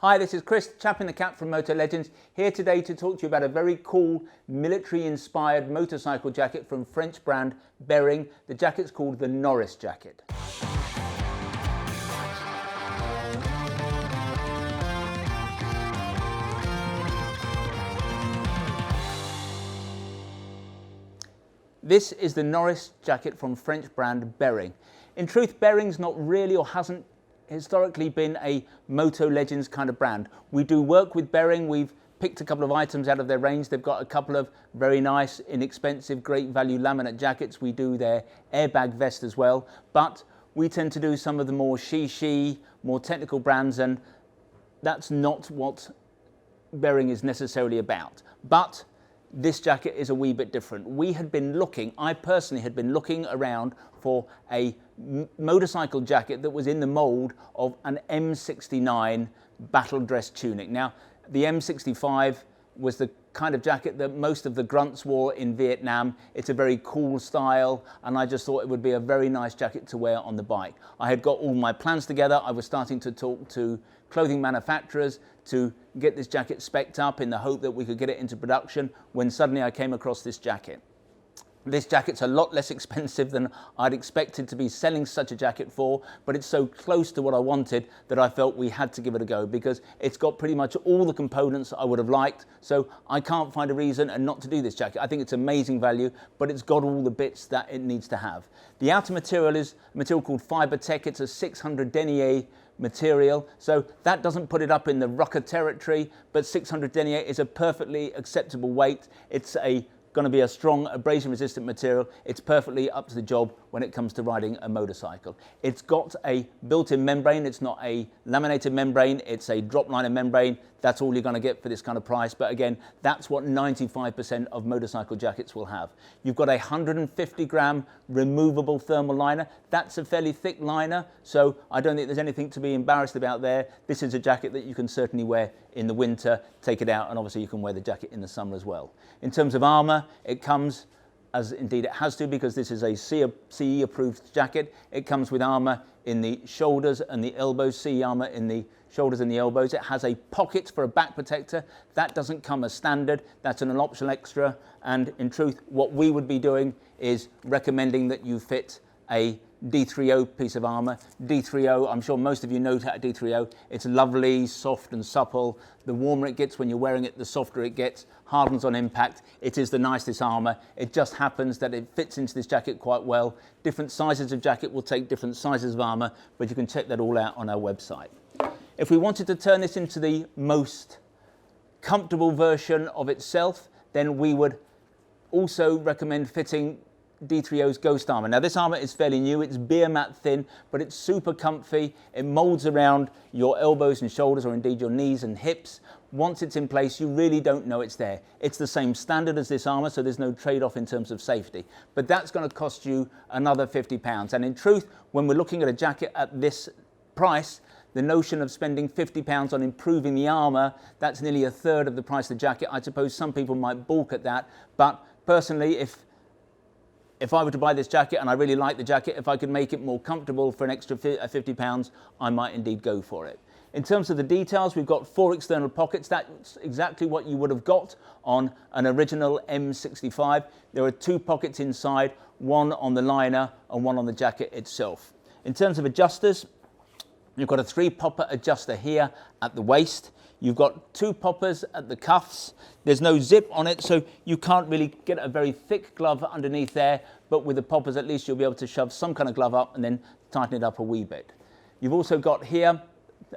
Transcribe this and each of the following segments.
Hi, this is Chris, chap in the cap from Motolegends, here today to talk to you about a very cool military-inspired motorcycle jacket from French brand Bering. The jacket's called the Norris jacket. This is the Norris jacket from French brand Bering. In truth, Bering's not really or hasn't historically been a Motolegends kind of brand. We do work with Bering. We've picked a couple of items out of their range. They've got a couple of very nice, inexpensive, great value laminate jackets. We do their airbag vest as well, but we tend to do some of the more more technical brands, and that's not what Bering is necessarily about. But this jacket is a wee bit different. I personally had been looking around for a motorcycle jacket that was in the mold of an M69 battle dress tunic. Now, the M65 was the kind of jacket that most of the grunts wore in Vietnam. It's a very cool style, and I just thought it would be a very nice jacket to wear on the bike. I had got all my plans together. I was starting to talk to clothing manufacturers to get this jacket spec'd up in the hope that we could get it into production, when suddenly I came across this jacket. This jacket's a lot less expensive than I'd expected to be selling such a jacket for, but it's so close to what I wanted that I felt we had to give it a go, because it's got pretty much all the components I would have liked, so I can't find a reason and not to do this jacket. I think it's amazing value, but it's got all the bits that it needs to have. The outer material is a material called Fiber Tech. It's a 600 denier material, so that doesn't put it up in the rucker territory, but 600 denier is a perfectly acceptable weight. It's going to be a strong abrasion resistant material. It's perfectly up to the job when it comes to riding a motorcycle. It's got a built-in membrane. It's not a laminated membrane, it's a drop liner membrane. That's all you're going to get for this kind of price, but again, that's what 95% of motorcycle jackets will have. You've got a 150 gram removable thermal liner. That's a fairly thick liner, so I don't think there's anything to be embarrassed about there. This is a jacket that you can certainly wear in the winter, take it out, and obviously you can wear the jacket in the summer as well. In terms of armour, it comes, as indeed it has to, because this is a CE approved jacket, it comes with armour in the shoulders and the elbows, CE armour in the shoulders and the elbows. It has a pocket for a back protector. That doesn't come as standard, that's an optional extra, and in truth what we would be doing is recommending that you fit a D3O piece of armour. D3O, I'm sure most of you know about D3O. It's lovely, soft and supple. The warmer it gets when you're wearing it, the softer it gets, hardens on impact. It is the nicest armour. It just happens that it fits into this jacket quite well. Different sizes of jacket will take different sizes of armour, but you can check that all out on our website. If we wanted to turn this into the most comfortable version of itself, then we would also recommend fitting D3O's Ghost Armour. Now, this armour is fairly new. It's beer mat thin, but it's super comfy. It molds around your elbows and shoulders, or indeed your knees and hips. Once it's in place, you really don't know it's there. It's the same standard as this armour, so there's no trade-off in terms of safety. But that's going to cost you another £50. And in truth, when we're looking at a jacket at this price, the notion of spending £50 on improving the armour, that's nearly a third of the price of the jacket. I suppose some people might balk at that, but personally, if I were to buy this jacket and I really like the jacket, if I could make it more comfortable for an extra £50, I might indeed go for it. In terms of the details, we've got 4 external pockets. That's exactly what you would have got on an original M65. There are 2 pockets inside, one on the liner and one on the jacket itself. In terms of adjusters, you've got a 3-popper adjuster here at the waist. You've got 2 poppers at the cuffs. There's no zip on it, so you can't really get a very thick glove underneath there, but with the poppers at least you'll be able to shove some kind of glove up and then tighten it up a wee bit. You've also got here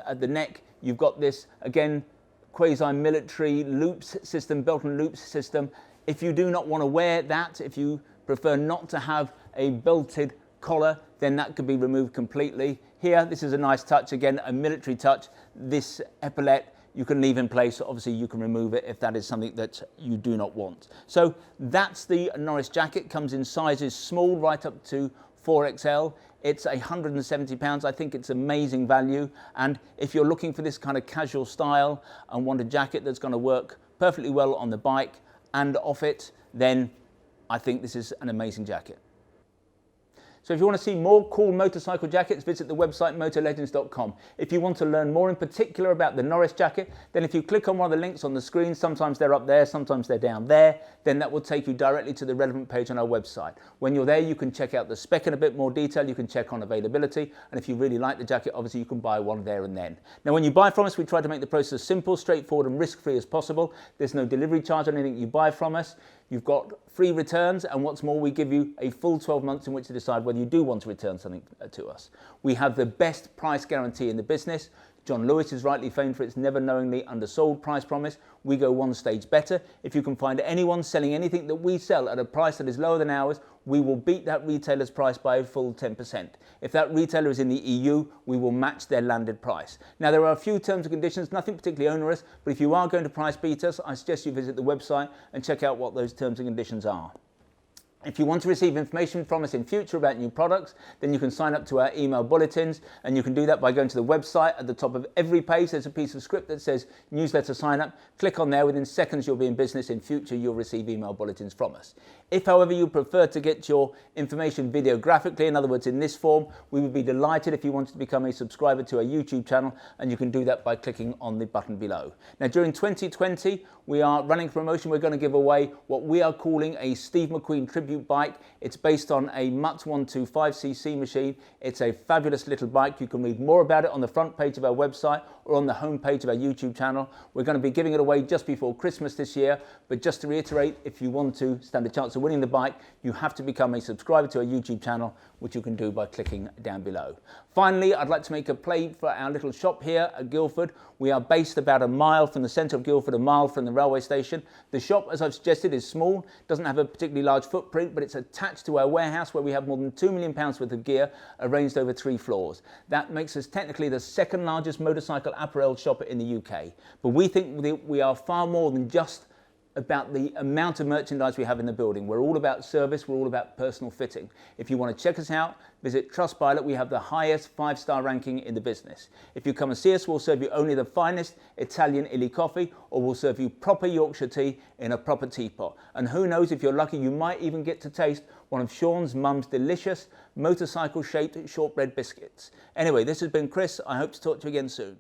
at the neck, you've got this, again, quasi-military loops system, belt and loops system. If you do not want to wear that, if you prefer not to have a belted collar, then that could be removed completely. Here, this is a nice touch, again, a military touch. This epaulette you can leave in place. Obviously, you can remove it if that is something that you do not want. So that's the Norris jacket. Comes in sizes small right up to 4XL. It's £170. I think it's amazing value. And if you're looking for this kind of casual style and want a jacket that's going to work perfectly well on the bike and off it, then I think this is an amazing jacket. So if you want to see more cool motorcycle jackets, visit the website motolegends.com. If you want to learn more in particular about the Norris jacket, then if you click on one of the links on the screen, sometimes they're up there, sometimes they're down there, then that will take you directly to the relevant page on our website. When you're there, you can check out the spec in a bit more detail, you can check on availability, and if you really like the jacket, obviously you can buy one there and then. Now when you buy from us, we try to make the process simple, straightforward and risk-free as possible. There's no delivery charge on anything you buy from us. You've got free returns, and what's more, we give you a full 12 months in which to decide whether you do want to return something to us. We have the best price guarantee in the business. John Lewis is rightly famed for its never knowingly undersold price promise. We go one stage better. If you can find anyone selling anything that we sell at a price that is lower than ours, we will beat that retailer's price by a full 10%. If that retailer is in the EU, we will match their landed price. Now there are a few terms and conditions, nothing particularly onerous, but if you are going to price beat us, I suggest you visit the website and check out what those terms and conditions are. If you want to receive information from us in future about new products, then you can sign up to our email bulletins, and you can do that by going to the website. At the top of every page there's a piece of script that says newsletter sign up. Click on there, within seconds you'll be in business. In future you'll receive email bulletins from us. If however you prefer to get your information videographically, in other words in this form, we would be delighted if you wanted to become a subscriber to our YouTube channel, and you can do that by clicking on the button below. Now during 2020 we are running a promotion. We're going to give away what we are calling a Steve McQueen tribute bike. It's based on a Mutt 125cc machine. It's a fabulous little bike. You can read more about it on the front page of our website or on the home page of our YouTube channel. We're going to be giving it away just before Christmas this year, but just to reiterate, if you want to stand a chance of winning the bike, you have to become a subscriber to our YouTube channel, which you can do by clicking down below. Finally, I'd like to make a play for our little shop here at Guildford. We are based about a mile from the centre of Guildford, a mile from the railway station. The shop, as I've suggested, is small, doesn't have a particularly large footprint, but it's attached to our warehouse where we have more than £2 million worth of gear arranged over 3 floors. That makes us technically the second largest motorcycle apparel shop in the UK. But we think that we are far more than just about the amount of merchandise we have in the building. We're all about service, we're all about personal fitting. If you want to check us out, visit Trustpilot. We have the highest 5-star ranking in the business. If you come and see us, we'll serve you only the finest Italian illy coffee, or we'll serve you proper Yorkshire tea in a proper teapot. And who knows, if you're lucky, you might even get to taste one of Sean's mum's delicious motorcycle-shaped shortbread biscuits. Anyway, this has been Chris. I hope to talk to you again soon.